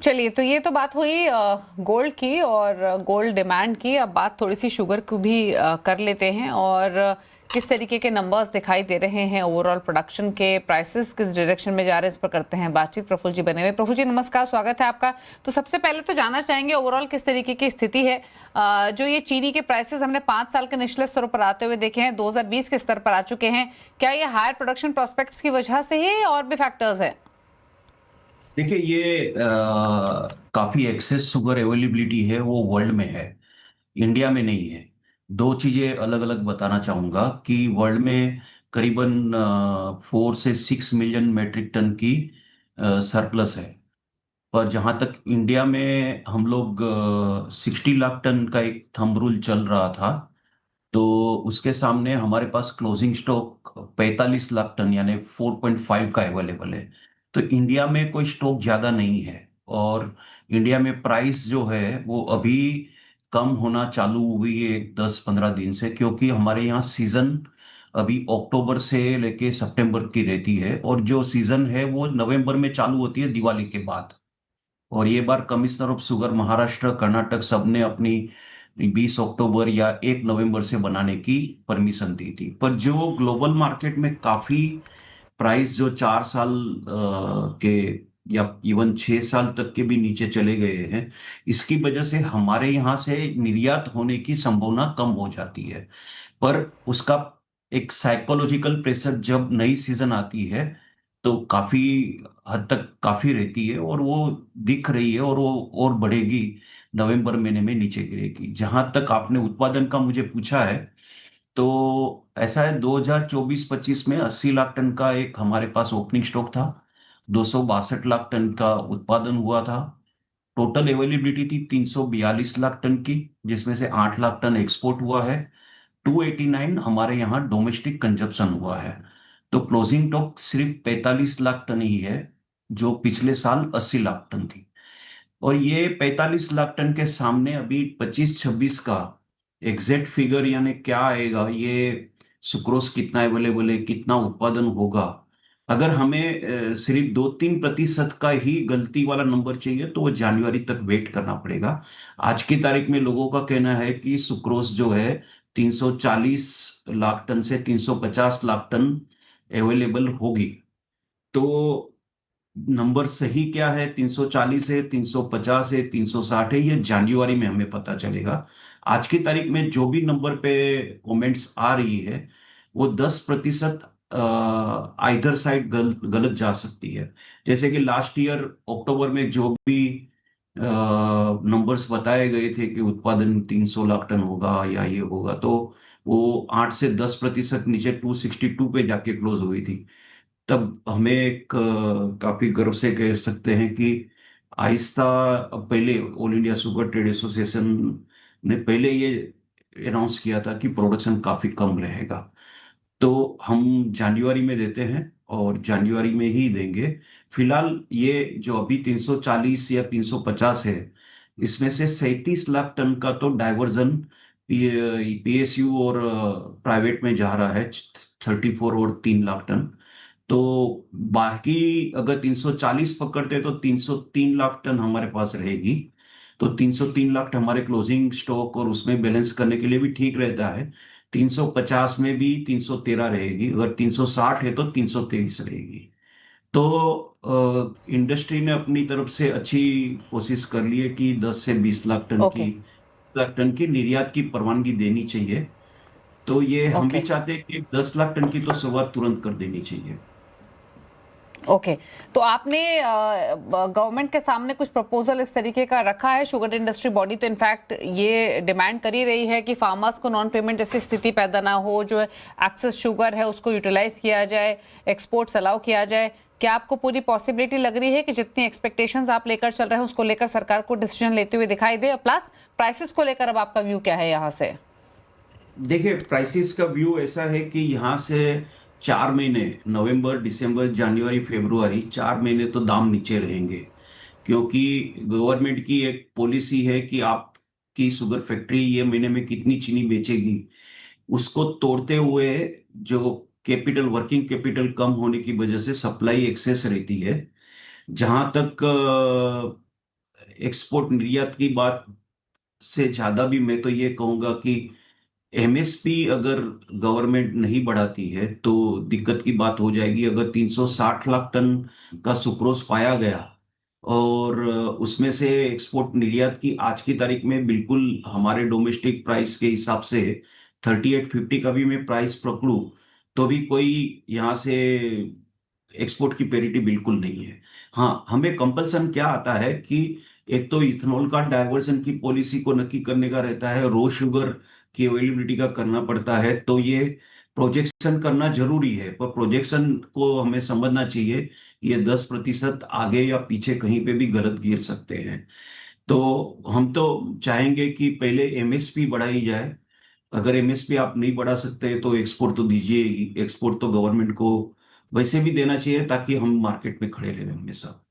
चलिए, तो ये तो बात हुई गोल्ड की और गोल्ड डिमांड की। अब बात थोड़ी सी शुगर की भी कर लेते हैं और किस तरीके के नंबर्स दिखाई दे रहे हैं, ओवरऑल प्रोडक्शन के प्राइसेस किस डायरेक्शन में जा रहे हैं, इस पर करते हैं बातचीत। प्रफुल्ल जी बने हुए। प्रफुल्ल जी नमस्कार, स्वागत है आपका। तो सबसे पहले तो जानना चाहेंगे ओवरऑल किस तरीके की स्थिति है। जो ये चीनी के प्राइसेस हमने 5 साल के निचले स्तरों पर आते हुए देखे हैं, 2020 के स्तर पर आ चुके हैं। क्या ये हायर प्रोडक्शन प्रोस्पेक्ट्स की वजह से ही और भी फैक्टर्स हैं? देखिए ये काफी एक्सेस शुगर अवेलेबिलिटी है वो वर्ल्ड में है, इंडिया में नहीं है। दो चीजें अलग अलग बताना चाहूंगा कि वर्ल्ड में करीबन 4 से 6 मिलियन मेट्रिक टन की सरप्लस है। पर जहां तक इंडिया में हम लोग 60 लाख टन का एक थंब रूल चल रहा था, तो उसके सामने हमारे पास क्लोजिंग स्टॉक 45 लाख टन यानी 4.5 का अवेलेबल है। तो इंडिया में कोई स्टॉक ज्यादा नहीं है। और इंडिया में प्राइस जो है वो अभी कम होना चालू हुई है 10-15 दिन से, क्योंकि हमारे यहाँ सीजन अभी अक्टूबर से लेके सितंबर की रहती है, और जो सीजन है वो नवंबर में चालू होती है दिवाली के बाद। और ये बार commissioner of sugar Maharashtra Karnataka सबने अपनी 20 अक्टूबर या 1 नवंबर से बनाने की परमिशन दी थी। पर जो ग्लोबल मार्केट में काफी प्राइस जो 4 साल के या इवन 6 साल तक के भी नीचे चले गए हैं, इसकी वजह से हमारे यहाँ से निर्यात होने की संभावना कम हो जाती है। पर उसका एक साइकोलॉजिकल प्रेशर जब नई सीजन आती है तो काफी हद तक काफी रहती है, और वो दिख रही है, और वो और बढ़ेगी। नवंबर महीने में नीचे गिरेगी। जहां तक आपने उत्पादन का मुझे पूछा है, तो ऐसा है 2024-25 में 80 लाख टन का एक हमारे पास ओपनिंग स्टॉक था। 262 लाख टन का उत्पादन हुआ था। टोटल अवेलेबिलिटी थी 342 लाख टन की, जिसमें से 8 लाख टन एक्सपोर्ट हुआ है। 289 हमारे यहाँ डोमेस्टिक कंजप्शन हुआ है। तो क्लोजिंग स्टॉक सिर्फ 45 लाख टन ही है, जो पिछले साल 80 लाख टन थी। और ये 45 लाख टन के सामने अभी 25-26 का एग्जैक्ट फिगर यानी क्या आएगा, ये सुक्रोज कितना अवेलेबल है, कितना उत्पादन होगा। अगर हमें सिर्फ 2-3% का ही गलती वाला नंबर चाहिए तो वो जनवरी तक वेट करना पड़ेगा। आज की तारीख में लोगों का कहना है कि सुक्रोज जो है 340 लाख टन से 350 लाख टन अवेलेबल होगी। तो नंबर सही क्या है, 340 है, 350 है, 360 है, ये जनवरी में हमें पता चलेगा। आज की तारीख में जो भी नंबर पे कमेंट्स आ रही है, वो 10% आइदर साइड गलत जा सकती है। जैसे कि लास्ट ईयर अक्टूबर में जो भी नंबर्स बताए गए थे कि उत्पादन 300 लाख टन होगा या ये होगा, तो वो 8 से 10% नीचे 262 पे जाके क्लोज हुई थी। तब हमें एक काफी गर्व से कह सकते हैं कि आहिस्ता, पहले all India sugar trade association ने पहले ये अनाउंस किया था कि प्रोडक्शन काफी कम रहेगा। तो हम जनवरी में देते हैं और जनवरी में ही देंगे। फिलहाल ये जो अभी 340 या 350 है, इसमें से 37 लाख टन का तो डाइवर्जन पीएसयू और प्राइवेट में जा रहा है, 34 और 3 लाख टन। तो बाकी अगर 340 पकड़ते तो 303 लाख टन हमारे पास रहेगी। तो 303 लाख टन हमारे क्लोजिंग स्टॉक और उसमें बैलेंस करने के लिए भी ठीक रहता है। 350 में भी 313 रहेगी, अगर 360 है तो 323 रहेगी। तो इंडस्ट्री ने अपनी तरफ से अच्छी कोशिश कर ली है कि 10 से 20 लाख टन ओके। की निर्यात की परवानगी देनी चाहिए। तो ये हम भी ओके। चाहते हैं कि 10 लाख टन की तो शुरुआत तुरंत कर देनी चाहिए। ओके। तो आपने गवर्नमेंट के सामने कुछ प्रपोजल इस तरीके का रखा है? शुगर इंडस्ट्री बॉडी तो इनफैक्ट ये डिमांड कर ही रही है कि फार्मर्स को नॉन पेमेंट जैसी स्थिति पैदा ना हो, जो एक्सेस शुगर है उसको यूटिलाइज किया जाए, एक्सपोर्ट्स अलाउ किया जाए। क्या आपको पूरी पॉसिबिलिटी लग रही है कि जितनी एक्सपेक्टेशंस आप लेकर चल रहे हैं उसको लेकर सरकार को डिसीजन लेते हुए दिखाई दे? प्लस प्राइसेस को लेकर अब आपका व्यू क्या है यहाँ से? देखिए प्राइसेस का व्यू ऐसा है कि यहाँ से 4 महीने, नवंबर दिसंबर जनवरी फरवरी, 4 महीने तो दाम नीचे रहेंगे। क्योंकि गवर्नमेंट की एक पॉलिसी है कि आपकी शुगर फैक्ट्री ये महीने में कितनी चीनी बेचेगी, उसको तोड़ते हुए जो कैपिटल, वर्किंग कैपिटल कम होने की वजह से सप्लाई एक्सेस रहती है। जहां तक एक्सपोर्ट निर्यात की बात से ज्यादा भी मैं तो ये कहूंगा कि एमएसपी अगर गवर्नमेंट नहीं बढ़ाती है तो दिक्कत की बात हो जाएगी। अगर 360 लाख टन का सुक्रोज पाया गया और उसमें से एक्सपोर्ट निर्यात की आज की तारीख में बिल्कुल हमारे डोमेस्टिक प्राइस के हिसाब से 3850 का भी मैं प्राइस पकड़ूं तो भी कोई यहाँ से एक्सपोर्ट की पेरिटी बिल्कुल नहीं है। हाँ, हमें कंपल्सन क्या आता है कि एक तो इथेनॉल का डाइवर्जन की पॉलिसी को नक्की करने का रहता है, रो शुगर की अवेलेबिलिटी का करना पड़ता है। तो ये प्रोजेक्शन करना जरूरी है, पर प्रोजेक्शन को हमें समझना चाहिए ये 10% आगे या पीछे कहीं पे भी गलत गिर सकते हैं। तो हम तो चाहेंगे कि पहले एमएसपी बढ़ाई जाए। अगर एमएसपी आप नहीं बढ़ा सकते तो एक्सपोर्ट तो दीजिए ही। एक्सपोर्ट तो गवर्नमेंट को वैसे भी देना चाहिए ताकि हम मार्केट में खड़े रहे हमेशा।